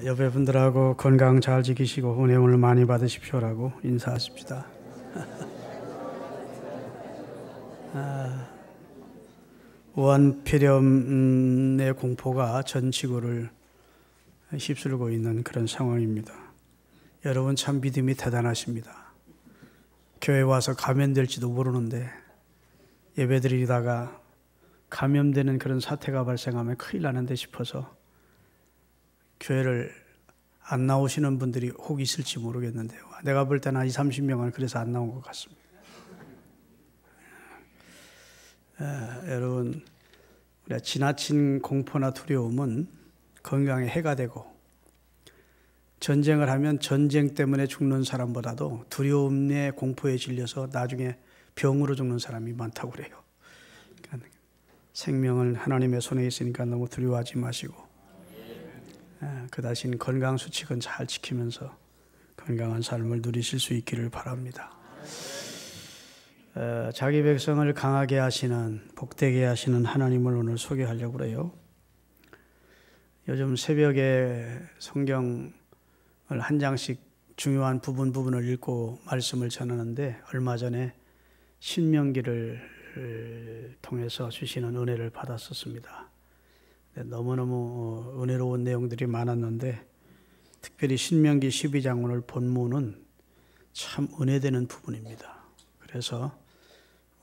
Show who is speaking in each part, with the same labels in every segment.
Speaker 1: 옆에 분들하고 건강 잘 지키시고 은혜를 많이 받으십시오라고 인사하십시다. 우한폐렴의 공포가 전 지구를 휩쓸고 있는 그런 상황입니다. 여러분 참 믿음이 대단하십니다. 교회 와서 감염될지도 모르는데 예배드리다가 감염되는 그런 사태가 발생하면 큰일 나는데 싶어서 교회를 안 나오시는 분들이 혹 있을지 모르겠는데요. 내가 볼 때는 한 20, 30명은 그래서 안 나온 것 같습니다. 여러분, 우리가 지나친 공포나 두려움은 건강에 해가 되고, 전쟁을 하면 전쟁 때문에 죽는 사람보다도 두려움의 공포에 질려서 나중에 병으로 죽는 사람이 많다고 그래요. 그러니까 생명은 하나님의 손에 있으니까 너무 두려워하지 마시고, 그 대신 건강 수칙은 잘 지키면서 건강한 삶을 누리실 수 있기를 바랍니다. 자기 백성을 강하게 하시는, 복되게 하시는 하나님을 오늘 소개하려고 그래요. 요즘 새벽에 성경을 한 장씩 중요한 부분을 읽고 말씀을 전하는데, 얼마 전에 신명기를 통해서 주시는 은혜를 받았었습니다. 너무너무 은혜로운 내용들이 많았는데, 특별히 신명기 12장 오늘 본문은 참 은혜되는 부분입니다. 그래서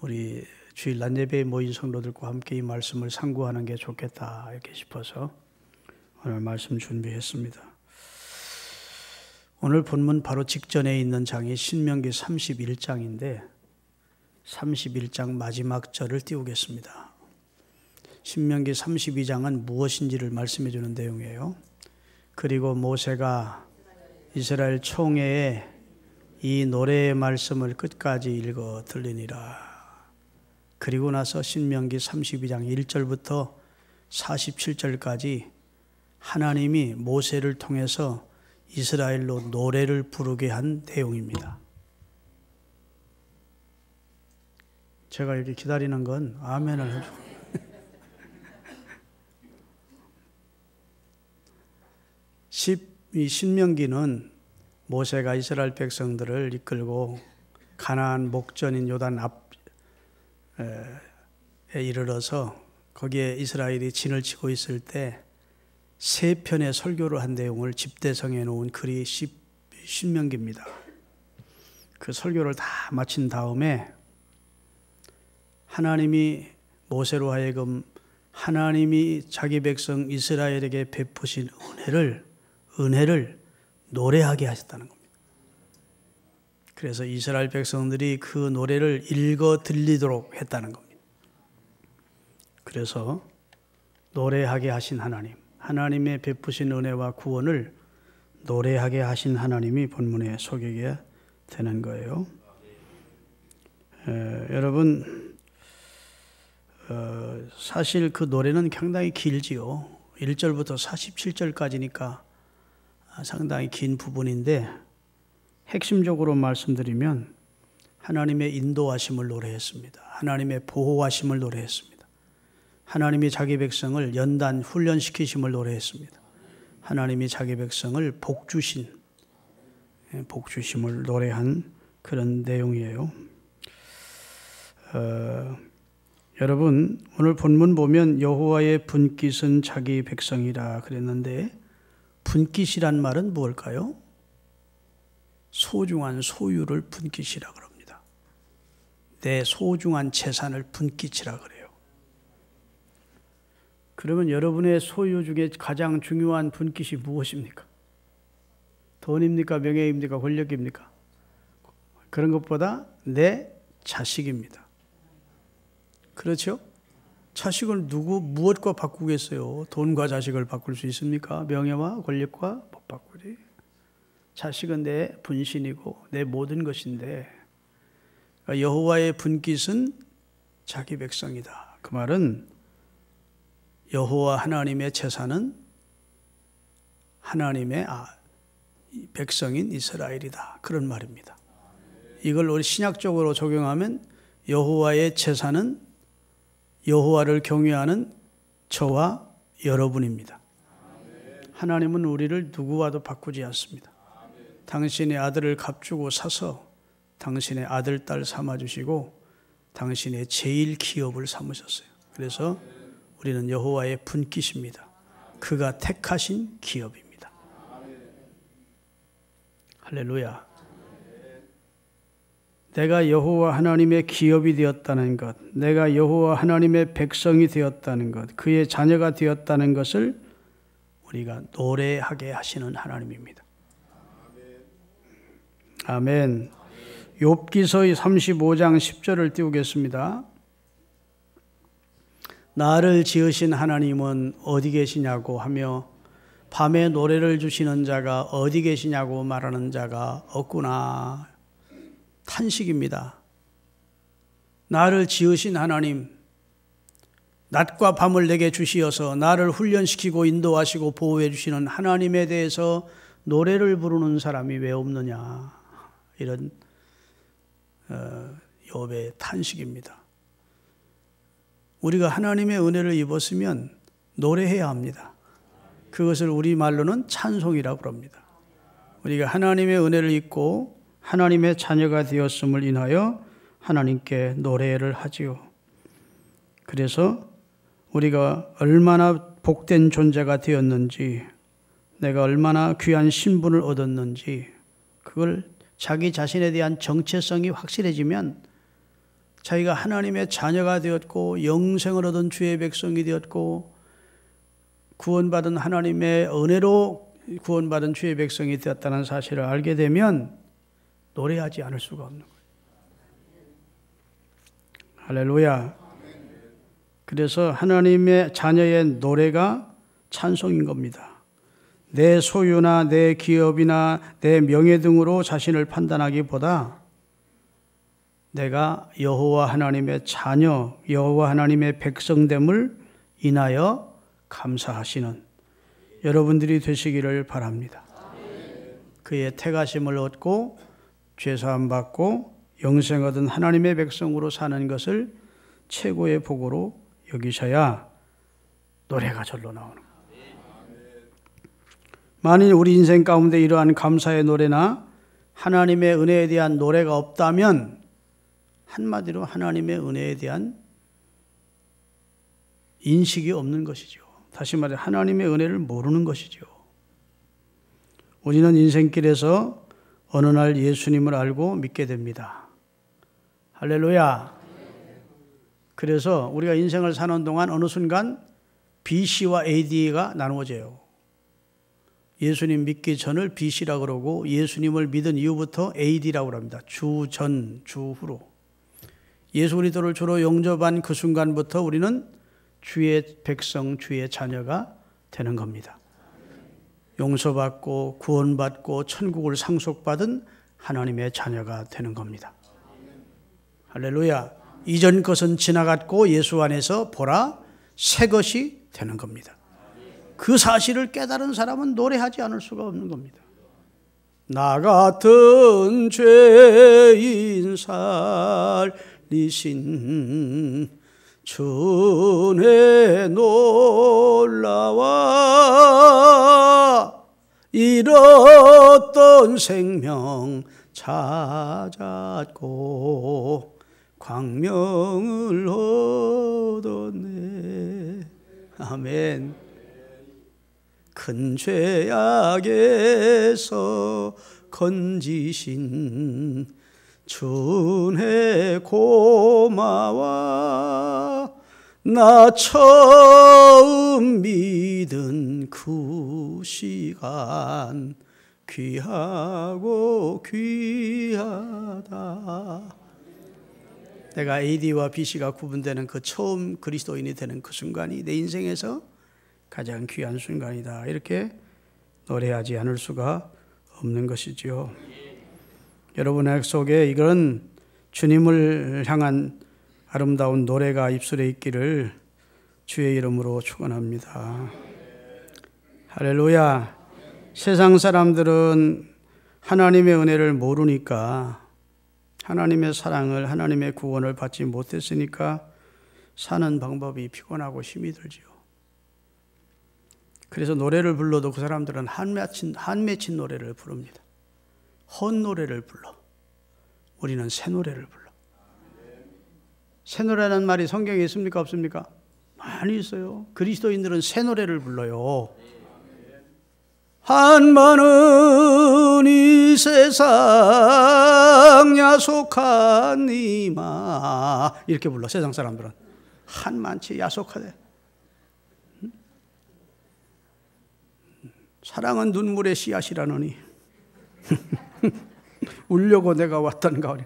Speaker 1: 우리 주일 낮 예배에 모인 성도들과 함께 이 말씀을 상고하는 게 좋겠다 이렇게 싶어서 오늘 말씀 준비했습니다. 오늘 본문 바로 직전에 있는 장이 신명기 31장인데 31장 마지막 절을 띄우겠습니다. 신명기 32장은 무엇인지를 말씀해 주는 내용이에요. 그리고 모세가 이스라엘 총회에 이 노래의 말씀을 끝까지 읽어 들리니라. 그리고 나서 신명기 32장 1절부터 47절까지 하나님이 모세를 통해서 이스라엘로 노래를 부르게 한 내용입니다. 제가 이렇게 기다리는 건 아멘을 해주고 이 신명기는 모세가 이스라엘 백성들을 이끌고 가나안 목전인 요단 앞에 이르러서 거기에 이스라엘이 진을 치고 있을 때 세 편의 설교를 한 내용을 집대성해 놓은 글이 신명기입니다. 그 설교를 다 마친 다음에 하나님이 모세로 하여금 하나님이 자기 백성 이스라엘에게 베푸신 은혜를 노래하게 하셨다는 겁니다. 그래서 이스라엘 백성들이 그 노래를 읽어 들리도록 했다는 겁니다. 그래서 노래하게 하신 하나님의 베푸신 은혜와 구원을 노래하게 하신 하나님이 본문에 소개가 되는 거예요. 여러분, 사실 그 노래는 상당히 길지요. 1절부터 47절까지니까 상당히 긴 부분인데, 핵심적으로 말씀드리면 하나님의 인도하심을 노래했습니다. 하나님의 보호하심을 노래했습니다. 하나님이 자기 백성을 연단 훈련시키심을 노래했습니다. 하나님이 자기 백성을 복주심을 노래한 그런 내용이에요. 여러분, 오늘 본문 보면 여호와의 분깃은 자기 백성이라 그랬는데, 분깃이란 말은 무엇일까요? 소중한 소유를 분깃이라 그럽니다. 내 소중한 재산을 분깃이라 그래요. 그러면 여러분의 소유 중에 가장 중요한 분깃이 무엇입니까? 돈입니까? 명예입니까? 권력입니까? 그런 것보다 내 자식입니다. 그렇죠? 자식을 무엇과 바꾸겠어요? 돈과 자식을 바꿀 수 있습니까? 명예와 권력과 못 바꾸지. 자식은 내 분신이고 내 모든 것인데, 여호와의 분깃은 자기 백성이다. 그 말은 여호와 하나님의 재산은 하나님의 백성인 이스라엘이다. 그런 말입니다. 이걸 우리 신약적으로 적용하면 여호와의 재산은 여호와를 경외하는 저와 여러분입니다. 하나님은 우리를 누구와도 바꾸지 않습니다. 당신의 아들을 값주고 사서 당신의 아들, 딸 삼아주시고 당신의 제일 기업을 삼으셨어요. 그래서 우리는 여호와의 분깃입니다. 그가 택하신 기업입니다. 할렐루야. 내가 여호와 하나님의 기업이 되었다는 것, 내가 여호와 하나님의 백성이 되었다는 것, 그의 자녀가 되었다는 것을 우리가 노래하게 하시는 하나님입니다. 아멘. 욥기서 35장 10절을 띄우겠습니다. 나를 지으신 하나님은 어디 계시냐고 하며 밤에 노래를 주시는 자가 어디 계시냐고 말하는 자가 없구나. 탄식입니다. 나를 지으신 하나님, 낮과 밤을 내게 주시어서 나를 훈련시키고 인도하시고 보호해 주시는 하나님에 대해서 노래를 부르는 사람이 왜 없느냐. 이런 욥의 탄식입니다. 우리가 하나님의 은혜를 입었으면 노래해야 합니다. 그것을 우리말로는 찬송이라고 합니다. 우리가 하나님의 은혜를 입고 하나님의 자녀가 되었음을 인하여 하나님께 노래를 하지요. 그래서 우리가 얼마나 복된 존재가 되었는지, 내가 얼마나 귀한 신분을 얻었는지, 그걸 자기 자신에 대한 정체성이 확실해지면 자기가 하나님의 자녀가 되었고 영생을 얻은 주의 백성이 되었고 구원받은 하나님의 은혜로 구원받은 주의 백성이 되었다는 사실을 알게 되면 노래하지 않을 수가 없는 거예요. 할렐루야. 그래서 하나님의 자녀의 노래가 찬송인 겁니다. 내 소유나 내 기업이나 내 명예 등으로 자신을 판단하기보다 내가 여호와 하나님의 자녀, 여호와 하나님의 백성됨을 인하여 감사하시는 여러분들이 되시기를 바랍니다. 그의 택하심을 얻고 죄사함 받고 영생 얻은 하나님의 백성으로 사는 것을 최고의 복으로 여기셔야 노래가 절로 나오는 거예요. 만일 우리 인생 가운데 이러한 감사의 노래나 하나님의 은혜에 대한 노래가 없다면 한마디로 하나님의 은혜에 대한 인식이 없는 것이죠. 다시 말해 하나님의 은혜를 모르는 것이죠. 우리는 인생길에서 어느 날 예수님을 알고 믿게 됩니다. 할렐루야. 그래서 우리가 인생을 사는 동안 어느 순간 BC와 AD가 나누어져요. 예수님 믿기 전을 BC라고 그러고 예수님을 믿은 이후부터 AD라고 합니다. 주 전, 주 후로. 예수 그리스도를 주로 영접한 그 순간부터 우리는 주의 백성, 주의 자녀가 되는 겁니다. 용서받고 구원받고 천국을 상속받은 하나님의 자녀가 되는 겁니다. 할렐루야. 이전 것은 지나갔고 예수 안에서 보라 새 것이 되는 겁니다. 그 사실을 깨달은 사람은 노래하지 않을 수가 없는 겁니다. 나 같은 죄인 살리신 주의 놀라와 잃었던 생명 찾았고 광명을 얻었네. 아멘. 큰 죄악에서 건지신 주의 고마워. 나 처음 믿은 그 시간 귀하고 귀하다. 내가 AD와 BC가 구분되는 그 처음 그리스도인이 되는 그 순간이 내 인생에서 가장 귀한 순간이다. 이렇게 노래하지 않을 수가 없는 것이지요. 여러분의 속에 이런 주님을 향한 아름다운 노래가 입술에 있기를 주의 이름으로 축원합니다. 할렐루야. 세상 사람들은 하나님의 은혜를 모르니까 하나님의 사랑을, 하나님의 구원을 받지 못했으니까 사는 방법이 피곤하고 힘이 들지요. 그래서 노래를 불러도 그 사람들은 한맺힌 노래를 부릅니다. 헌 노래를 불러. 우리는 새 노래를 불러. 새 노래라는 말이 성경에 있습니까? 없습니까? 많이 있어요. 그리스도인들은 새 노래를 불러요. 한마는 이 세상 야속한 이마 이렇게 불러. 세상 사람들은 한만치 야속하대. 사랑은 눈물의 씨앗이라느니 울려고 내가 왔던가.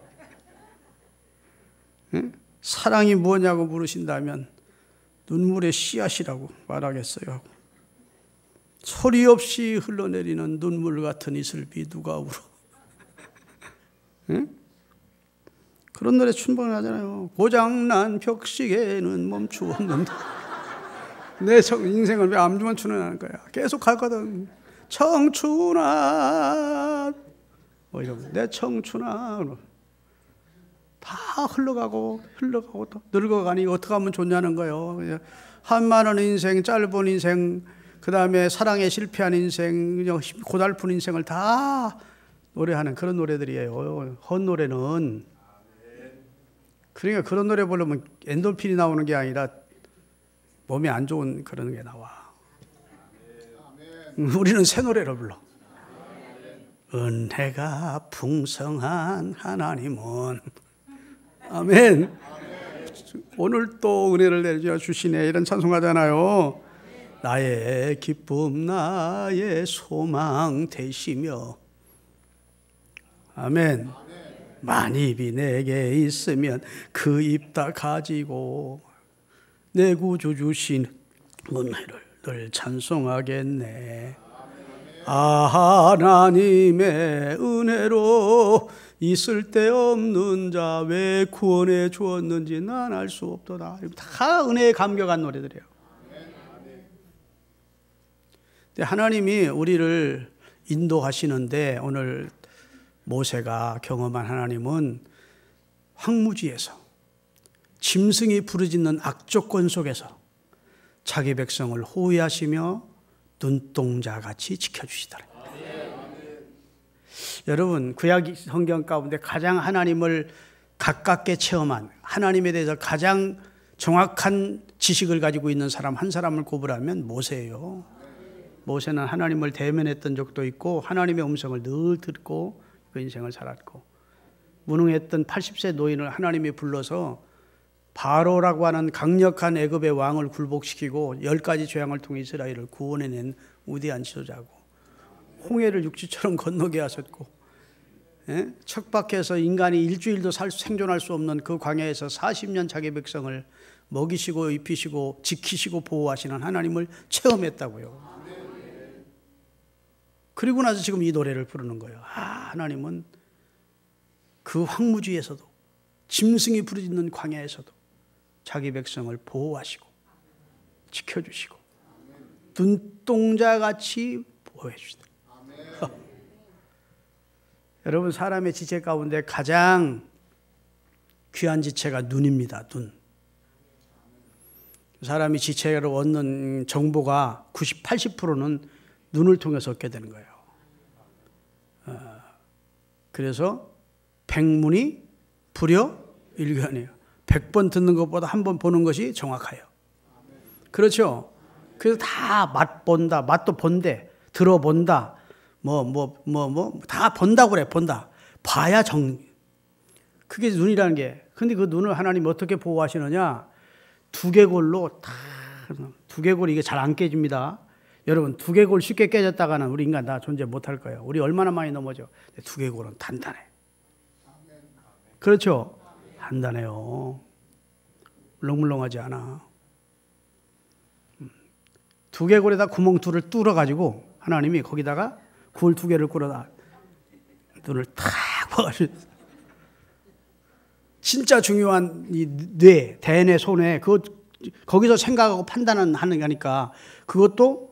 Speaker 1: 사랑이 뭐냐고 물으신다면 눈물의 씨앗이라고 말하겠어요. 소리 없이 흘러내리는 눈물 같은 이슬비 누가 울어. 그런 노래 충분하잖아요. 고장난 벽시계는 멈추었는데 내 인생을 왜 암주만 추는하는 거야. 계속 갈 거든. 청춘아 뭐 이러면 내 청춘아 다 흘러가고 또 늙어가니 어떻게 하면 좋냐는 거예요. 한많은 인생, 짧은 인생, 그 다음에 사랑에 실패한 인생, 고달픈 인생을 다 노래하는 그런 노래들이에요. 헌 노래는. 그러니까 그런 노래 부르면 엔돌핀이 나오는 게 아니라 몸에 안 좋은 그런 게 나와. 우리는 새 노래를 불러. 은혜가 풍성한 하나님은 아멘. 오늘 또 은혜를 내려주시네 이런 찬송하잖아요. 나의 기쁨 나의 소망 되시며 아멘. 만입이 내게 있으면 그 입 다 가지고 내 구주 주신 은혜를 늘 찬송하겠네. 하나님의 은혜로 있을 데 없는 자 왜 구원해 주었는지 난 알 수 없도다. 다 은혜에 감격한 노래들이에요. 하나님이 우리를 인도하시는데 오늘 모세가 경험한 하나님은 황무지에서 짐승이 부르짖는 악조건 속에서 자기 백성을 호위하시며 눈동자같이 지켜주시더라. 여러분 구약 성경 가운데 가장 하나님을 가깝게 체험한 하나님에 대해서 가장 정확한 지식을 가지고 있는 사람 한 사람을 꼽으라면 모세예요. 모세는 하나님을 대면했던 적도 있고 하나님의 음성을 늘 듣고 그 인생을 살았고 무능했던 80세 노인을 하나님이 불러서 바로라고 하는 강력한 애굽의 왕을 굴복시키고 10가지 재앙을 통해 이스라엘을 구원해낸 위대한 지도자고 홍해를 육지처럼 건너게 하셨고 척박해서 인간이 일주일도 생존할 수 없는 그 광야에서 40년 자기 백성을 먹이시고 입히시고 지키시고 보호하시는 하나님을 체험했다고요. 그리고 나서 지금 이 노래를 부르는 거예요. 하나님은 그 황무지에서도 짐승이 부르짖는 광야에서도 자기 백성을 보호하시고 지켜주시고 눈동자같이 보호해 주시다. 여러분 사람의 지체 가운데 가장 귀한 지체가 눈입니다. 눈. 사람이 지체로 얻는 정보가 90, 80%는 눈을 통해서 얻게 되는 거예요. 그래서 백문이 불여일견이에요. 100번 듣는 것보다 한 번 보는 것이 정확해요. 그렇죠? 그래서 다 맛본다, 맛도 본대, 들어본다, 다 본다고 그래, 본다. 봐야 그게 눈이라는 게. 근데 그 눈을 하나님 어떻게 보호하시느냐? 두개골로 두개골이 이게 잘 안 깨집니다. 여러분 두개골 쉽게 깨졌다가는 우리 인간 다 존재 못할 거예요. 우리 얼마나 많이 넘어져. 두개골은 단단해. 그렇죠? 단단해요. 물렁물렁하지 않아. 두개골에다 구멍 둘을 뚫어가지고 하나님이 거기다가 굴 2개를 꿇어다 눈을 탁 봐가지고 진짜 중요한 이 뇌, 대뇌, 소뇌 거기서 생각하고 판단하는 거니까 그것도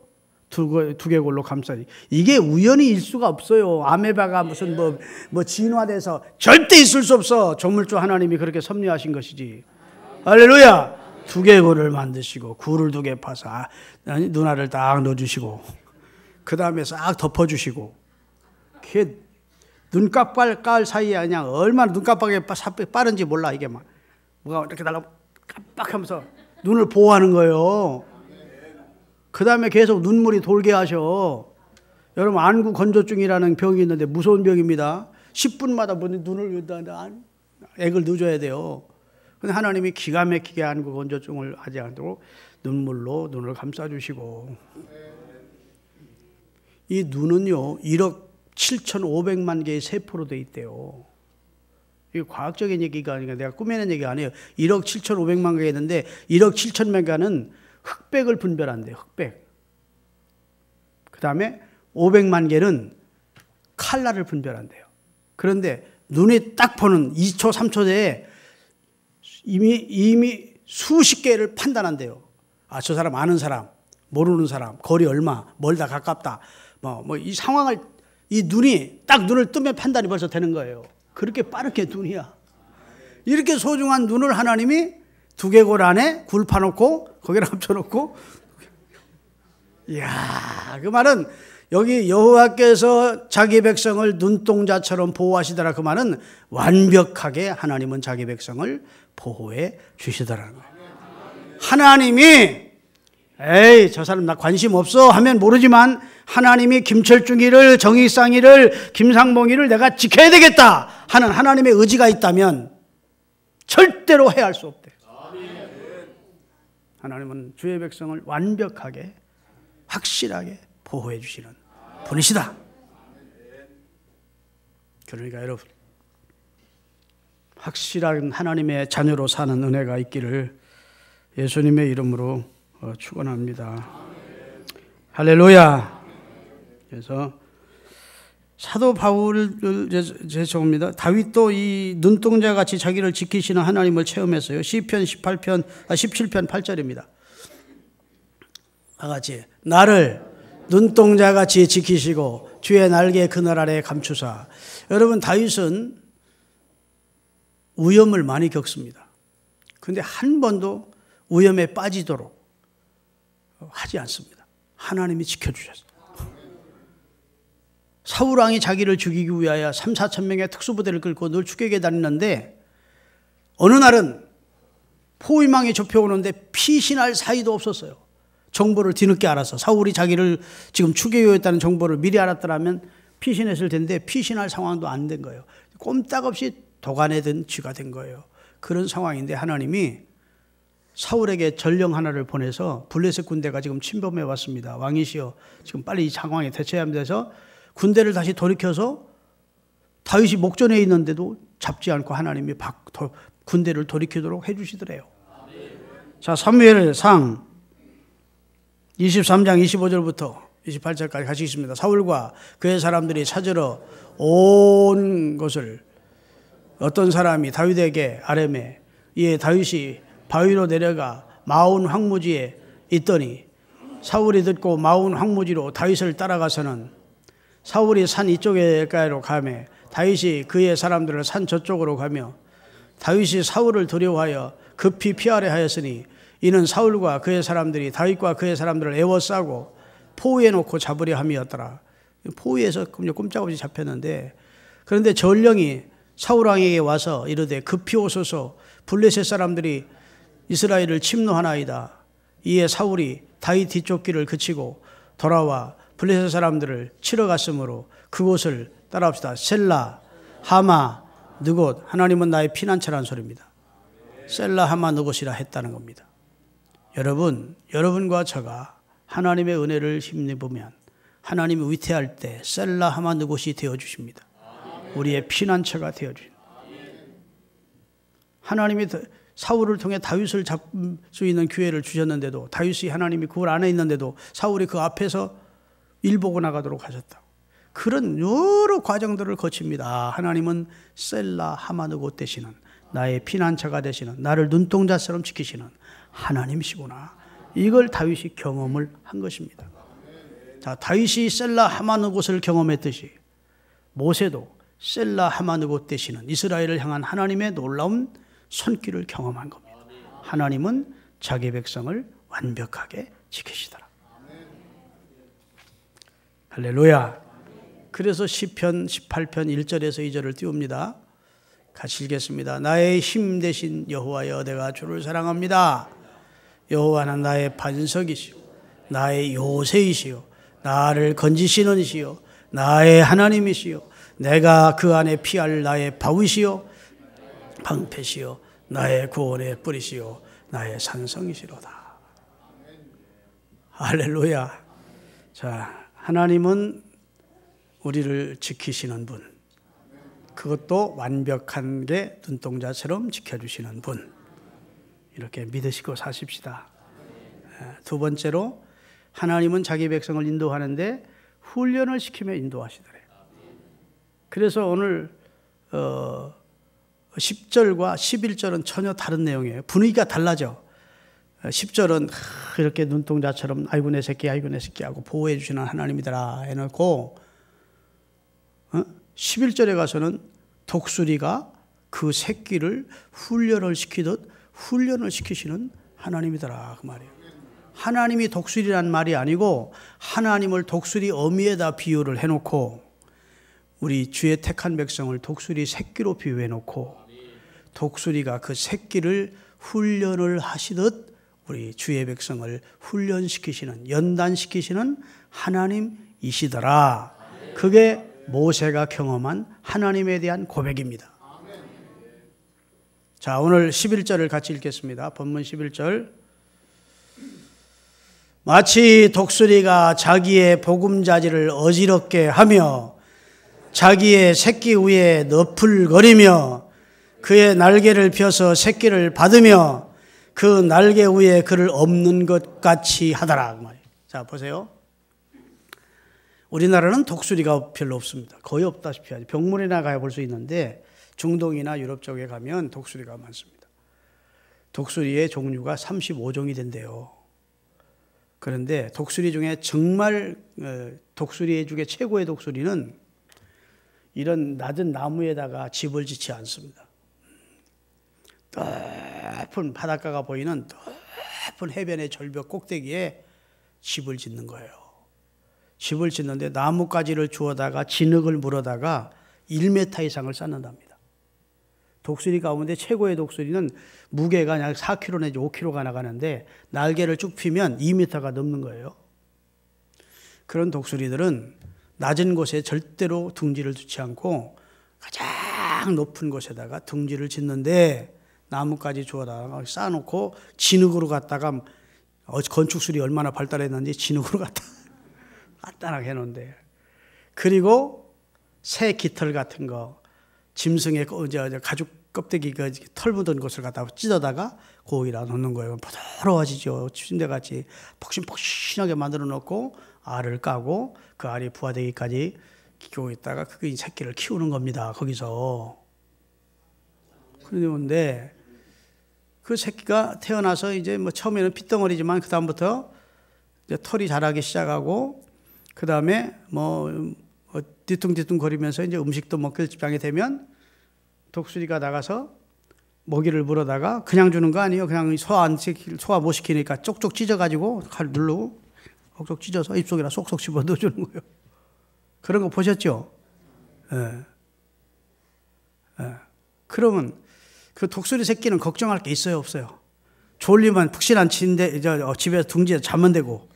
Speaker 1: 두개골로 감싸지. 이게 우연히 일 수가 없어요. 아메바가 무슨 뭐 진화돼서 절대 있을 수 없어. 조물주 하나님이 그렇게 섭리하신 것이지. 할렐루야. 두개골을 만드시고 굴을 2개 파서 눈알을 딱 넣어주시고 그 다음에 싹 덮어주시고 그게 눈 깜빡 사이에 그냥 얼마나 눈 깜빡이 빠른지 몰라. 이게 막 뭐가 이렇게 달라 깜빡하면서 눈을 보호하는 거예요. 그 다음에 계속 눈물이 돌게 하셔. 여러분 안구 건조증이라는 병이 있는데 무서운 병입니다. 10분마다 눈을 액을 넣어줘야 돼요. 근데 하나님이 기가 막히게 안구 건조증을 하지 않도록 눈물로 눈을 감싸주시고 이 눈은요 1억 7,500만 개의 세포로 돼 있대요. 이게 과학적인 얘기가 아니라 내가 꾸며낸 얘기가 아니에요. 1억 7,500만 개가 있는데 1억 7천만 개는 흑백을 분별한대요. 흑백. 그 다음에 500만 개는 칼라를 분별한대요. 그런데 눈에 딱 보는 2초 3초 내에 이미 수십 개를 판단한대요. 아, 저 사람 아는 사람, 모르는 사람, 거리 얼마, 멀다 가깝다. 이 상황을 이 눈이 딱 눈을 뜨면 판단이 벌써 되는 거예요. 그렇게 빠르게 눈이야. 이렇게 소중한 눈을 하나님이 두개골 안에 굴 파놓고 거기를 합쳐놓고 이야, 그 말은 여기 여호와께서 자기 백성을 눈동자처럼 보호하시더라. 그 말은 완벽하게 하나님은 자기 백성을 보호해 주시더라는 거예요. 하나님이 에이 저 사람 나 관심 없어 하면 모르지만 하나님이 김철중이를 정익상이를 김상봉이를 내가 지켜야 되겠다 하는 하나님의 의지가 있다면 절대로 해할 수 없대. 하나님은 주의 백성을 완벽하게 확실하게 보호해 주시는 분이시다. 그러니까 여러분 확실한 하나님의 자녀로 사는 은혜가 있기를 예수님의 이름으로 축원합니다. 할렐루야. 그래서 사도 바울을 제청합니다. 다윗도 이 눈동자같이 자기를 지키시는 하나님을 체험했어요. 시편 17편 8절입니다. 다같이 나를 눈동자같이 지키시고 주의 날개 그늘 아래 감추사. 여러분 다윗은 위험을 많이 겪습니다. 그런데 한 번도 위험에 빠지도록 하지 않습니다. 하나님이 지켜주셨어요. 사울왕이 자기를 죽이기 위하여 3,4천 명의 특수부대를 끌고 늘 추격에 다니는데 어느 날은 포위망이 좁혀오는데 피신할 사이도 없었어요. 정보를 뒤늦게 알아서 사울이 자기를 지금 추격했다는 정보를 미리 알았더라면 피신했을 텐데 피신할 상황도 안 된 거예요. 꼼짝없이 도간에 든 쥐가 된 거예요. 그런 상황인데 하나님이 사울에게 전령 하나를 보내서 블레셋 군대가 지금 침범해 왔습니다. 왕이시여 지금 빨리 이 상황에 대처해야 합니다 해서 군대를 다시 돌이켜서 다윗이 목전에 있는데도 잡지 않고 하나님이 군대를 돌이키도록 해주시더래요. 자, 사무엘상 23장 25절부터 28절까지 가시겠습니다. 사울과 그의 사람들이 찾으러 온 것을 어떤 사람이 다윗에게 아뢰매 이에 다윗이 바위로 내려가 마온 황무지에 있더니 사울이 듣고 마온 황무지로 다윗을 따라가서는 사울이 산 이쪽에까지로 가매 다윗이 그의 사람들을 산 저쪽으로 가며 다윗이 사울을 두려워하여 급히 피하려 하였으니 이는 사울과 그의 사람들이 다윗과 그의 사람들을 애워싸고 포위해 놓고 잡으려 함이었더라. 포위해서 꼼짝없이 잡혔는데 그런데 전령이 사울왕에게 와서 이르되 급히 오소서 블레셋 사람들이 이스라엘을 침노하나이다. 이에 사울이 다윗 뒤쪽 길을 그치고 돌아와 블레셋 사람들을 치러 갔으므로 그곳을 따라합시다. 셀라, 하마, 느곳. 하나님은 나의 피난처라는 소리입니다. 셀라, 하마, 느곳이라 했다는 겁니다. 여러분과 저가 하나님의 은혜를 힘입으면 하나님이 위태할 때 셀라, 하마, 느곳이 되어주십니다. 우리의 피난처가 되어주십니다. 하나님이 사울을 통해 다윗을 잡을 수 있는 기회를 주셨는데도 다윗이 하나님이 그 안에 있는데도 사울이 그 앞에서 일보고 나가도록 하셨다. 그런 여러 과정들을 거칩니다. 하나님은 셀라 하마느곳 되시는 나의 피난처가 되시는 나를 눈동자처럼 지키시는 하나님이시구나. 이걸 다윗이 경험을 한 것입니다. 자, 다윗이 셀라 하마느곳을 경험했듯이 모세도 셀라 하마느곳 되시는 이스라엘을 향한 하나님의 놀라운 손길을 경험한 겁니다. 하나님은 자기 백성을 완벽하게 지키시더라. 할렐루야. 그래서 시편 18편 1절에서 2절을 띄웁니다. 같이 읽겠습니다. 나의 힘 되신 여호와여, 내가 주를 사랑합니다. 여호와는 나의 반석이시오, 나의 요새이시오, 나를 건지시는 이시오, 나의 하나님이시오, 내가 그 안에 피할 나의 바위시오, 방패시오, 나의 구원의 뿌리시오, 나의 산성이시로다. 할렐루야. 자, 하나님은 우리를 지키시는 분, 그것도 완벽한 게 눈동자처럼 지켜주시는 분, 이렇게 믿으시고 사십시다. 두 번째로, 하나님은 자기 백성을 인도하는데 훈련을 시키며 인도하시더래요. 그래서 오늘 10절과 11절은 전혀 다른 내용이에요. 분위기가 달라져. 10절은 이렇게 눈동자처럼 아이고 내 새끼 아이고 내 새끼 하고 보호해 주시는 하나님이더라 해놓고 11절에 가서는 독수리가 그 새끼를 훈련을 시키듯 훈련을 시키시는 하나님이더라 그 말이에요. 하나님이 독수리란 말이 아니고 하나님을 독수리 어미에다 비유를 해놓고 우리 주의 택한 백성을 독수리 새끼로 비유해놓고 독수리가 그 새끼를 훈련을 하시듯 우리 주의 백성을 훈련시키시는, 연단시키시는 하나님이시더라. 그게 모세가 경험한 하나님에 대한 고백입니다. 자, 오늘 11절을 같이 읽겠습니다. 본문 11절. 마치 독수리가 자기의 보금자리를 어지럽게 하며 자기의 새끼 위에 너풀거리며 그의 날개를 펴서 새끼를 받으며 그 날개 위에 그를 엎는 것 같이 하더라. 자, 보세요. 우리나라는 독수리가 별로 없습니다. 거의 없다시피 하죠. 병문이나 가야 볼 수 있는데 중동이나 유럽 쪽에 가면 독수리가 많습니다. 독수리의 종류가 35종이 된대요. 그런데 독수리 중에 정말 독수리 중에 최고의 독수리는 이런 낮은 나무에다가 집을 짓지 않습니다. 높은 바닷가가 보이는 높은 해변의 절벽 꼭대기에 집을 짓는 거예요. 집을 짓는데 나뭇가지를 주워다가 진흙을 물어다가 1m 이상을 쌓는답니다. 독수리 가운데 최고의 독수리는 무게가 약 4kg 내지 5kg가 나가는데 날개를 쭉 펴면 2m가 넘는 거예요. 그런 독수리들은 낮은 곳에 절대로 둥지를 두지 않고 가장 높은 곳에다가 둥지를 짓는데 나뭇가지 주워다가 쌓아놓고 진흙으로 갖다가 건축술이 얼마나 발달했는지 진흙으로 갖다 간단하게 해놓은데, 그리고 새 깃털 같은 거, 짐승의 가죽 껍데기 털 묻은 것을 갖다가 찢어다가 거기다 놓는 거예요. 부드러워지죠. 침대같이 폭신폭신하게 만들어 놓고 알을 까고 그 알이 부화되기까지 키우고 있다가 그 새끼를 키우는 겁니다. 거기서. 그런데 그 새끼가 태어나서 이제 뭐 처음에는 핏덩어리지만 그 다음부터 이제 털이 자라기 시작하고 그 다음에 뭐 뒤뚱뒤뚱 거리면서 이제 음식도 먹을 입장이 되면 독수리가 나가서 먹이를 물어다가 그냥 주는 거 아니에요. 그냥 소화 못 시키니까 쪽쪽 찢어가지고 칼 누르고 쪽쪽 찢어서 입속에다 쏙쏙 집어 넣어주는 거예요. 그런 거 보셨죠? 예. 예. 그러면 그 독수리 새끼는 걱정할 게 있어요, 없어요? 졸리면 푹신한 집에서 둥지에서 자면 되고,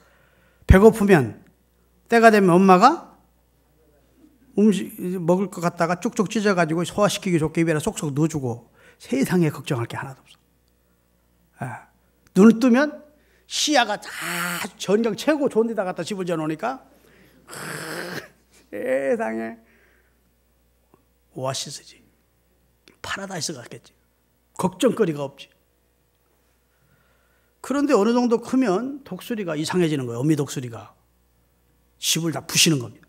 Speaker 1: 배고프면 때가 되면 엄마가 음식 먹을 것 갖다가 쭉쭉 찢어가지고 소화시키기 좋게 입에다 쏙쏙 넣어주고, 세상에 걱정할 게 하나도 없어. 아, 눈을 뜨면 시야가 다 전경 최고 좋은 데다 갖다 집어져 놓으니까 세상에 오아시스지. 파라다이스 같겠지. 걱정거리가 없지. 그런데 어느 정도 크면 독수리가 이상해지는 거예요. 어미 독수리가. 집을 다 부시는 겁니다.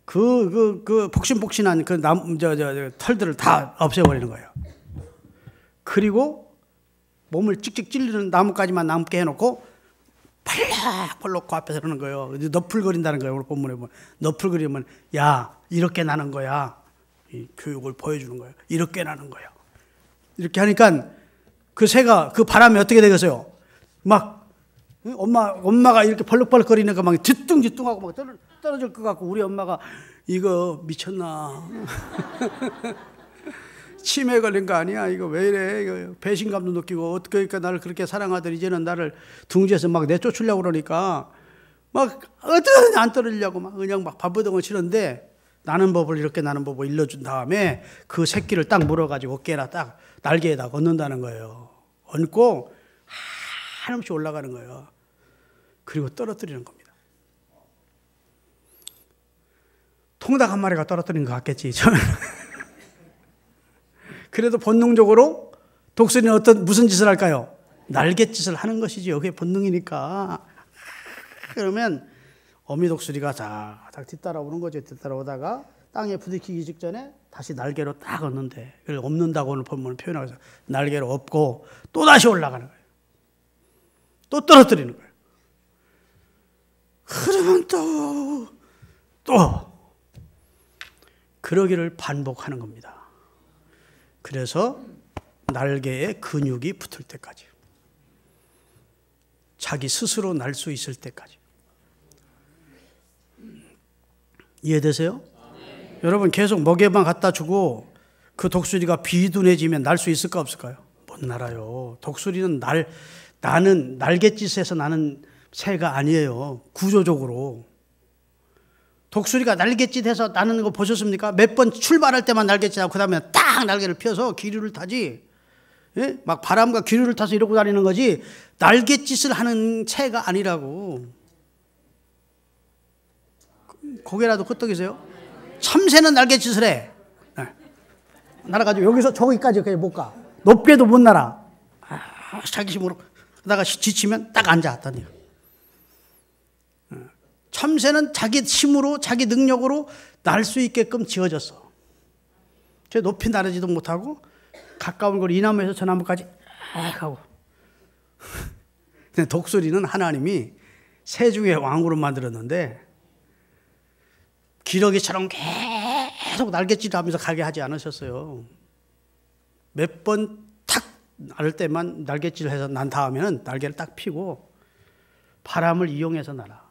Speaker 1: 그 폭신폭신한 털들을 다 없애버리는 거예요. 그리고 몸을 찍찍 찔리는 나뭇가지만 남게 해놓고 팔락팔락 그 앞에서 그러는 거예요. 너풀거린다는 거예요. 오늘 본문에 보면. 너풀거리면 야 이렇게 나는 거야. 이 교육을 보여주는 거예요. 이렇게 나는 거야. 이렇게 하니까 그 새가 그 바람에 어떻게 되겠어요? 막 엄마가 이렇게 벌럭벌럭거리니까 막 뒤뚱뒤뚱하고 막 떨어질 것 같고, 우리 엄마가 이거 미쳤나? 치매 걸린 거 아니야? 이거 왜 이래? 이거 배신감도 느끼고, 어떻게 그러니까 나를 그렇게 사랑하더니 이제는 나를 둥지에서 막 내쫓으려고 그러니까 막 어떻게 안 떨어지려고 막 그냥 막 발버둥을 치는데, 나는 법을 일러준 다음에 그 새끼를 딱 물어가지고 어깨에다 딱 날개에다 얹는다는 거예요. 얹고 한없이 올라가는 거예요. 그리고 떨어뜨리는 겁니다. 통닭 한 마리가 떨어뜨린 것 같겠지, 저는. 그래도 본능적으로 독수리는 무슨 짓을 할까요? 날갯짓을 하는 것이지. 그게 본능이니까. 그러면 어미 독수리가 딱 뒤따라오는 거죠. 뒤따라오다가 땅에 부딪히기 직전에 다시 날개로 딱 얹는데, 그걸 엎는다고는 본문을 표현하고 있어요. 날개로 엎고 또 다시 올라가는 거예요. 또 떨어뜨리는 거예요. 그러면 또 그러기를 반복하는 겁니다. 그래서 날개에 근육이 붙을 때까지, 자기 스스로 날 수 있을 때까지. 이해되세요? 네. 여러분, 계속 먹이만 갖다 주고 그 독수리가 비둔해지면 날 수 있을까 없을까요? 못 날아요. 독수리는 나는 날갯짓에서 나는 새가 아니에요. 구조적으로. 독수리가 날갯짓해서 나는 거 보셨습니까? 몇 번 출발할 때만 날갯짓하고 그 다음에 딱 날개를 펴서 기류를 타지. 예? 막 바람과 기류를 타서 이러고 다니는 거지, 날갯짓을 하는 새가 아니라고. 고개라도 끄덕이세요? 참새는 날갯짓을 해. 네. 날아가지고 여기서 저기까지 그냥 못 가. 높게도 못 날아. 자기 힘으로 하다가 지치면 딱 앉아왔더니. 참새는 자기 힘으로, 자기 능력으로 날 수 있게끔 지어졌어. 저 높이 나르지도 못하고 가까운 걸 이 나무에서 저 나무까지 하고. 근데 독수리는 하나님이 새 중에 왕으로 만들었는데 기러기처럼 계속 날갯짓하면서 가게 하지 않으셨어요. 몇 번 탁 날 때만 날갯짓을 해서 난 다음에는 날개를 딱 펴고 바람을 이용해서 날아.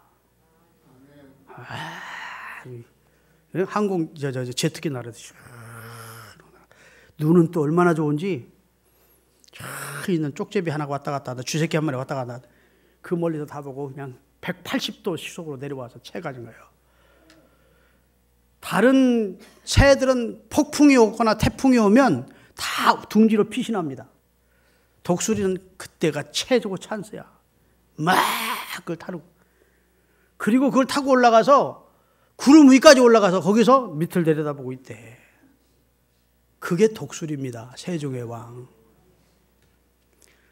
Speaker 1: 항공 제트기 날아듯이. 눈은 또 얼마나 좋은지, 저 있는 쪽제비 하나가 왔다 갔다 하다, 쥐새끼 한 마리 왔다 갔다 하다, 그 멀리서 다 보고 그냥 180도 시속으로 내려와서 채가진 거예요. 다른 새들은 폭풍이 오거나 태풍이 오면 다 둥지로 피신합니다. 독수리는 그때가 최고 찬스야. 막 그걸 타고, 그리고 그걸 타고 올라가서 구름 위까지 올라가서 거기서 밑을 내려다보고 있대. 그게 독수리입니다. 세종의 왕.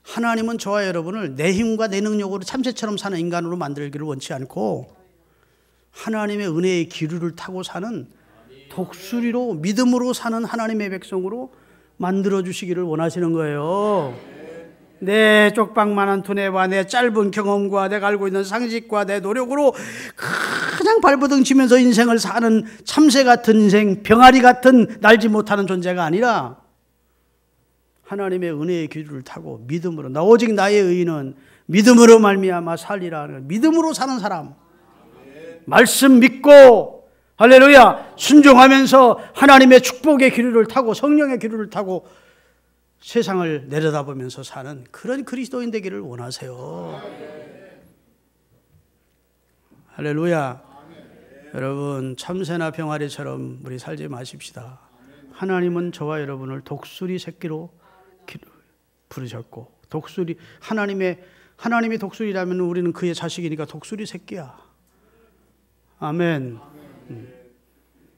Speaker 1: 하나님은 저와 여러분을 내 힘과 내 능력으로 참새처럼 사는 인간으로 만들기를 원치 않고, 하나님의 은혜의 기류를 타고 사는 독수리로, 믿음으로 사는 하나님의 백성으로 만들어주시기를 원하시는 거예요. 내 쪽방만한 두뇌와 내 짧은 경험과 내가 알고 있는 상식과 내 노력으로 그냥 발버둥 치면서 인생을 사는 참새 같은 인생, 병아리 같은 날지 못하는 존재가 아니라 하나님의 은혜의 기류를 타고 믿음으로, 오직 나의 의인은 믿음으로 말미암아 살리라. 믿음으로 사는 사람, 말씀 믿고 할렐루야 순종하면서 하나님의 축복의 기류를 타고 성령의 기류를 타고 세상을 내려다보면서 사는 그런 그리스도인 되기를 원하세요. 할렐루야. 여러분, 참새나 병아리처럼 우리 살지 마십시다. 하나님은 저와 여러분을 독수리 새끼로 부르셨고, 하나님이 독수리라면 우리는 그의 자식이니까 독수리 새끼야. 아멘.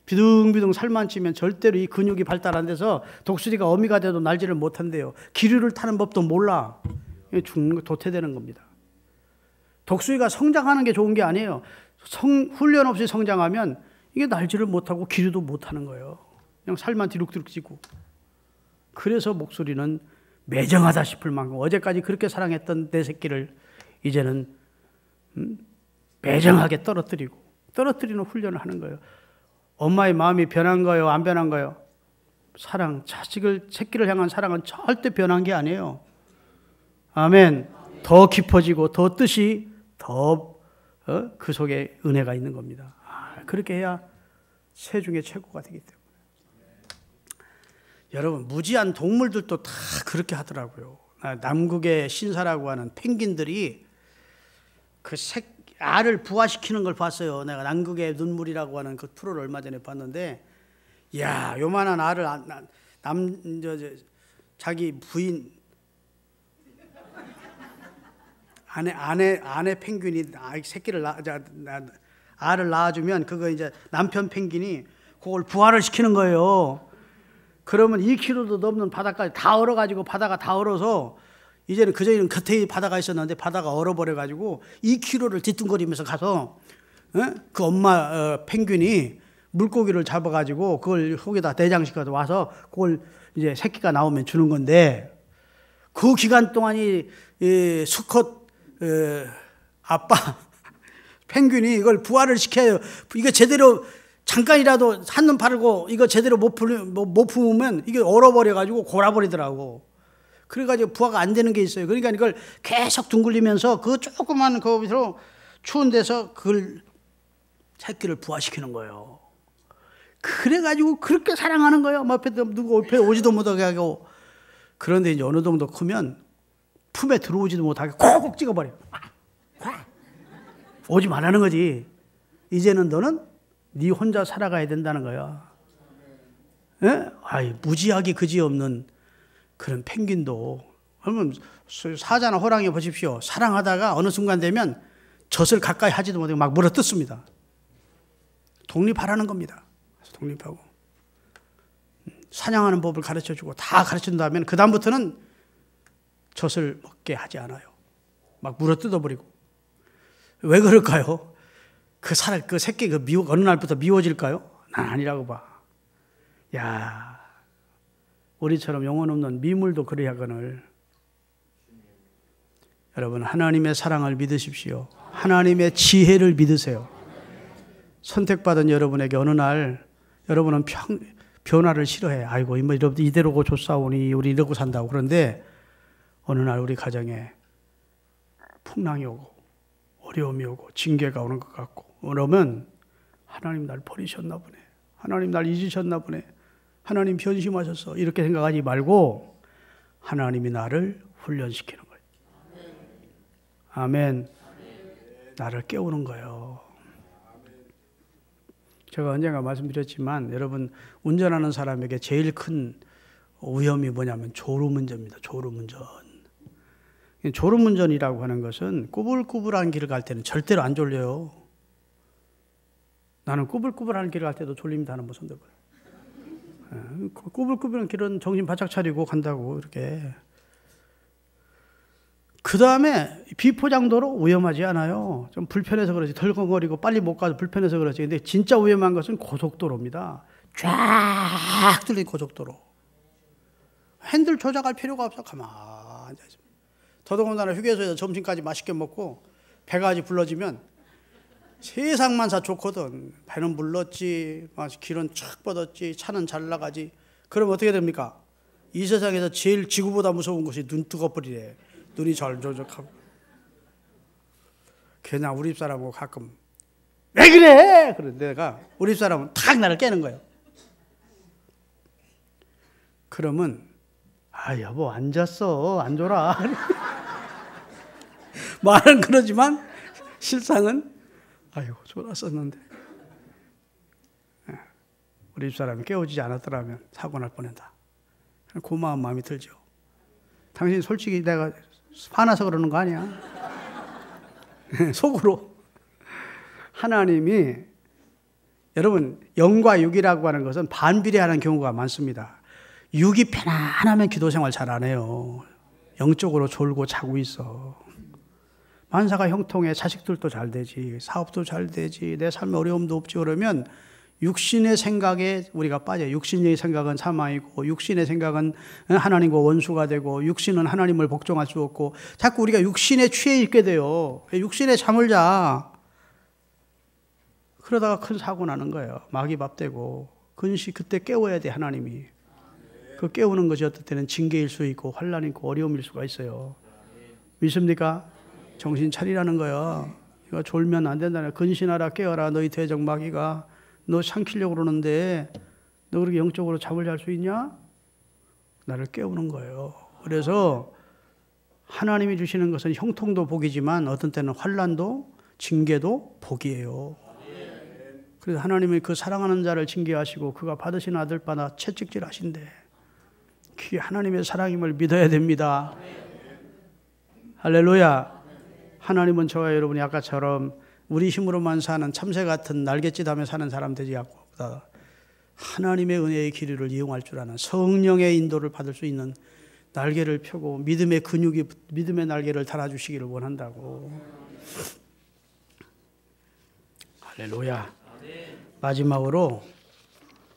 Speaker 1: 비둥비둥 살만 찌면 절대로 이 근육이 발달 안 돼서 독수리가 어미가 돼도 날지를 못한대요. 기류를 타는 법도 몰라. 죽는 거, 도태되는 겁니다. 독수리가 성장하는 게 좋은 게 아니에요. 훈련 없이 성장하면 이게 날지를 못하고 기류도 못하는 거예요. 그냥 살만 뒤룩뒤룩 찌고. 그래서 목소리는 매정하다 싶을 만큼, 어제까지 그렇게 사랑했던 내 새끼를 이제는 매정하게 떨어뜨리는 훈련을 하는 거예요. 엄마의 마음이 변한 거예요? 안 변한 거예요? 사랑, 새끼를 향한 사랑은 절대 변한 게 아니에요. 아멘. 더 깊어지고 더 뜻이 더 그 속에 은혜가 있는 겁니다. 그렇게 해야 최중의 최고가 되기 때문에. 여러분, 무지한 동물들도 다 그렇게 하더라고요. 남극의 신사라고 하는 펭귄들이 그 알을 부화시키는 걸 봤어요. 내가 남극의 눈물이라고 하는 그 프로를 얼마 전에 봤는데, 야, 요만한 알을 자기 부인 아내 펭귄이 새끼를 알을 낳아주면 그거 이제 남편 펭귄이 그걸 부화를 시키는 거예요. 그러면 2km도 넘는 바다까지 다 얼어가지고 바다가 다 얼어서 이제는 그전에는 겉에 바다가 있었는데 바다가 얼어버려가지고 2km를 뒤뚱거리면서 가서 그 엄마 펭귄이 물고기를 잡아가지고 그걸 속에다 내장시켜서 와서 그걸 이제 새끼가 나오면 주는 건데, 그 기간 동안이 수컷 아빠 펭귄이 이걸 부화를 시켜요. 이거 제대로 잠깐이라도 한눈 바르고 이거 제대로 못 품으면 이게 얼어버려가지고 골아버리더라고. 그래가지고 부화가 안 되는 게 있어요. 그러니까 이걸 계속 둥글리면서 그 조그만 거기서 추운 데서 그걸 새끼를 부화시키는 거예요. 그래가지고 그렇게 사랑하는 거예요. 누구 옆에 오지도 못하게 하고. 그런데 이제 어느 정도 크면 품에 들어오지도 못하게 콕콕 찍어버려. 오지 말라는 거지. 이제는 너는 네 혼자 살아가야 된다는 거야. 예? 무지하게 그지없는 그런 펭귄도, 그러면 사자나 호랑이 보십시오. 사랑하다가 어느 순간 되면 젖을 가까이 하지도 못하고 막 물어뜯습니다. 독립하라는 겁니다. 독립하고 사냥하는 법을 가르쳐주고 다 가르쳐준다면 그 다음부터는 젖을 먹게 하지 않아요. 막 물어뜯어버리고. 왜 그럴까요? 그 새끼 어느 날부터 미워질까요? 난 아니라고 봐. 야, 우리처럼 영혼 없는 미물도 그래야거늘. 여러분, 하나님의 사랑을 믿으십시오. 하나님의 지혜를 믿으세요. 선택받은 여러분에게 어느 날 여러분은 변화를 싫어해. 아이고, 이대로고 좋사오니 우리 이러고 산다고. 그런데 어느 날 우리 가정에 풍랑이 오고 어려움이 오고 징계가 오는 것 같고, 그러면 하나님 날 버리셨나 보네. 하나님 날 잊으셨나 보네. 하나님 변심하셨어. 이렇게 생각하지 말고 하나님이 나를 훈련시키는 거예요. 아멘. 나를 깨우는 거예요. 제가 언젠가 말씀드렸지만 여러분, 운전하는 사람에게 제일 큰 위험이 뭐냐면 졸음운전입니다. 졸음운전. 졸음운전이라고 하는 것은 꾸불꾸불한 길을 갈 때는 절대로 안 졸려요. 나는 꾸불꾸불한 길을 갈 때도 졸립니다 하는 분들 봐요. 꾸불꾸불한 길은 정신 바짝 차리고 간다고 이렇게. 그 다음에 비포장도로 위험하지 않아요. 좀 불편해서 그렇지, 덜컹거리고 빨리 못 가서 불편해서 그렇지. 근데 진짜 위험한 것은 고속도로입니다. 쫙 뚫린 고속도로. 핸들 조작할 필요가 없어. 가만히 앉아있어. 더더군다나 휴게소에서 점심까지 맛있게 먹고 배가 아직 불러지면 세상만사 좋거든. 배는 불렀지, 길은 쫙 뻗었지, 차는 잘 나가지. 그럼 어떻게 됩니까? 이 세상에서 제일 지구보다 무서운 것이 눈 뜨거버리래. 눈이 절저적하고. 그냥 우리 집사람하고 가끔 왜 그래? 그런데 내가 우리 집사람은 탁 나를 깨는 거예요. 그러면 여보 앉았어, 앉아라. 말은 그러지만 실상은 아이고 졸았었는데. 우리 집사람이 깨워주지 않았더라면 사고 날 뻔했다. 고마운 마음이 들죠. 당신 솔직히 내가 화나서 그러는 거 아니야? 속으로. 하나님이, 여러분, 영과 육이라고 하는 것은 반비례하는 경우가 많습니다. 육이 편안하면 기도 생활 잘 안 해요. 영적으로 졸고 자고 있어. 만사가 형통해. 자식들도 잘 되지, 사업도 잘 되지, 내 삶에 어려움도 없지. 그러면 육신의 생각에 우리가 빠져요. 육신의 생각은 사망이고, 육신의 생각은 하나님과 원수가 되고, 육신은 하나님을 복종할 수 없고, 자꾸 우리가 육신에 취해 있게 돼요. 육신에 잠을 자. 그러다가 큰 사고 나는 거예요. 마귀 밥 되고. 그때 깨워야 돼, 하나님이. 그 깨우는 것이 어떨 때는 징계일 수 있고 환난이 있고 어려움일 수가 있어요. 믿습니까? 정신 차리라는 거야. 이거 졸면 안 된다네. 근신하라 깨어라 너희 대적마귀가 너 삼키려고 그러는데 너 그렇게 영적으로 잠을 잘 수 있냐? 나를 깨우는 거예요. 그래서 하나님이 주시는 것은 형통도 복이지만 어떤 때는 환난도 징계도 복이에요. 그래서 하나님이 그 사랑하는 자를 징계하시고 그가 받으신 아들바나 채찍질하신대. 그게 하나님의 사랑임을 믿어야 됩니다. 할렐루야. 하나님은 저와 여러분이 아까처럼 우리 힘으로만 사는 참새 같은 날갯짓하며 사는 사람 되지 않고 하나님의 은혜의 기류를 이용할 줄 아는 성령의 인도를 받을 수 있는 날개를 펴고 믿음의 날개를 달아주시기를 원한다고. 할렐루야. 마지막으로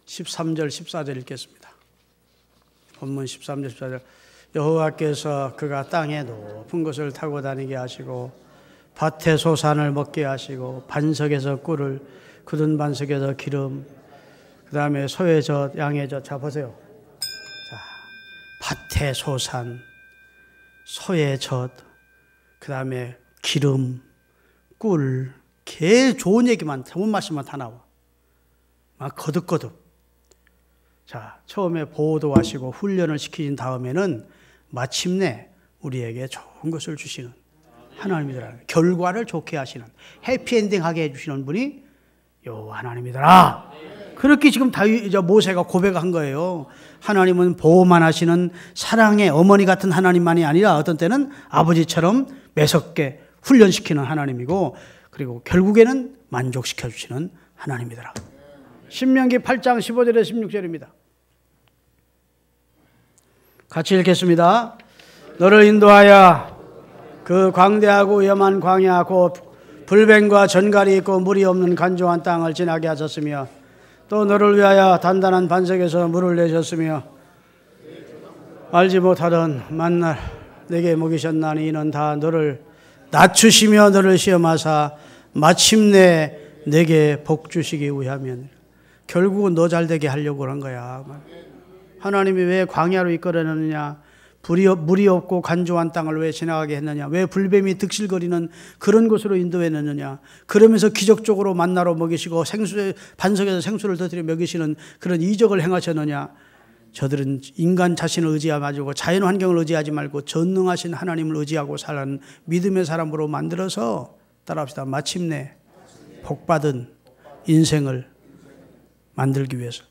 Speaker 1: 13절 14절 읽겠습니다. 본문 13절 14절. 여호와께서 그가 땅에 높은 곳을 타고 다니게 하시고 밭에 소산을 먹게 하시고 반석에서 꿀을 굳은 반석에서 기름 그 다음에 소의 젖 양의 젖. 자 보세요. 자, 밭에 소산 소의 젖 그 다음에 기름 꿀 개 좋은 얘기만 좋은 말씀만 다 나와. 막 거듭거듭. 자, 처음에 보호도 하시고 훈련을 시키신 다음에는 마침내 우리에게 좋은 것을 주시는 하나님이더라. 결과를 좋게 하시는 해피엔딩하게 해주시는 분이 요 하나님이더라. 그렇게 지금 모세가 고백한 거예요. 하나님은 보호만 하시는 사랑의 어머니 같은 하나님만이 아니라 어떤 때는 아버지처럼 매섭게 훈련시키는 하나님이고 그리고 결국에는 만족시켜 주시는 하나님이더라. 신명기 8장 15절에서 16절입니다. 같이 읽겠습니다. 너를 인도하여 그 광대하고 위험한 광야 곧 불뱀과 전갈이 있고 물이 없는 간조한 땅을 지나게 하셨으며 또 너를 위하여 단단한 반석에서 물을 내셨으며 알지 못하던 만날 내게 먹이셨나니 이는 다 너를 낮추시며 너를 시험하사 마침내 내게 복 주시기 위함이었느니라. 결국은 너 잘되게 하려고 한 거야. 하나님이 왜 광야로 이끌어내느냐, 물이 없고 간조한 땅을 왜 지나가게 했느냐, 왜 불뱀이 득실거리는 그런 곳으로 인도했느냐, 그러면서 기적적으로 만나로 먹이시고 반석에서 생수를 터뜨려 먹이시는 그런 이적을 행하셨느냐. 저들은 인간 자신을 의지하지 말고 자연 환경을 의지하지 말고 전능하신 하나님을 의지하고 사는 믿음의 사람으로 만들어서 따라합시다. 마침내 복받은 인생을 만들기 위해서.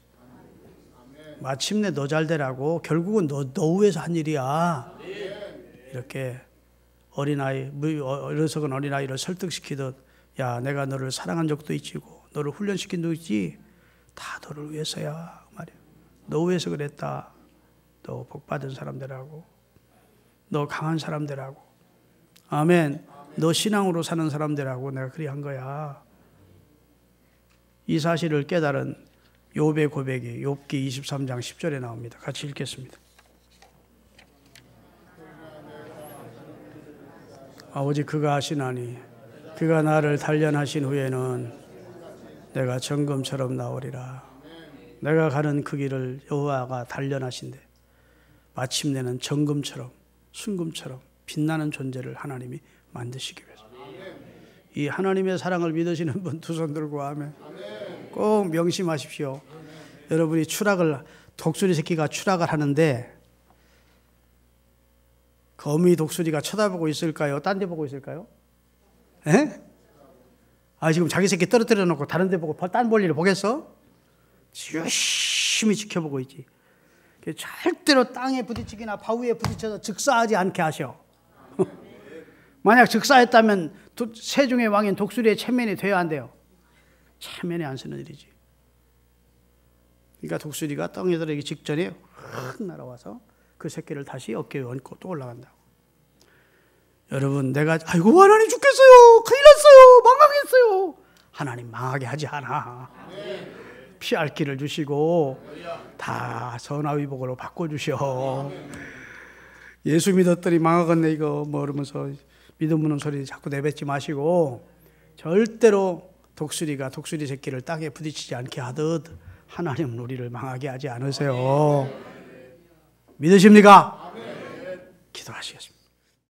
Speaker 1: 마침내 너 잘되라고. 결국은 너 위해서 한 일이야. 이렇게 어리석은 어린아이를 설득시키듯 야 내가 너를 사랑한 적도 있지고 너를 훈련시킨 적도 있지. 다 너를 위해서야 말이야. 너 위해서 그랬다. 너 복받은 사람 되라고. 너 강한 사람 되라고. 아멘. 너 신앙으로 사는 사람 되라고 내가 그리 한 거야. 이 사실을 깨달은 욥의 고백이 욥기 23장 10절에 나옵니다. 같이 읽겠습니다. 오직 그가 하시나니 그가 나를 단련하신 후에는 내가 정금처럼 나오리라. 내가 가는 그 길을 여호와가 단련하신대. 마침내는 정금처럼 순금처럼 빛나는 존재를 하나님이 만드시기 위해서. 이 하나님의 사랑을 믿으시는 분 두 손 들고 아멘. 꼭 명심하십시오. 여러분이 독수리 새끼가 추락을 하는데 거미 독수리가 쳐다보고 있을까요? 딴 데 보고 있을까요? 에? 지금 자기 새끼 떨어뜨려 놓고 다른 데 보고 딴 볼일을 보겠어? 열심히 지켜보고 있지. 절대로 땅에 부딪히거나 바위에 부딪혀서 즉사하지 않게 하셔. 만약 즉사했다면 세종의 왕인 독수리의 체면이 돼야 안 돼요. 체면이 안 쓰는 일이지. 그러니까 독수리가 땅에 들어가기 직전에 확 날아와서 그 새끼를 다시 어깨에 얹고 또 올라간다고. 여러분 내가 아이고 하나님 죽겠어요. 큰일 났어요. 망하겠어요. 하나님 망하게 하지 않아. 피할 길을 주시고 다 선화위복으로 바꿔주셔. 예수 믿었더니 망하겠네 이거 뭐 이러면서 믿음 없는 소리 자꾸 내뱉지 마시고 절대로 독수리가 독수리 새끼를 땅에 부딪히지 않게 하듯 하나님은 우리를 망하게 하지 않으세요. 믿으십니까? 기도하시겠습니다.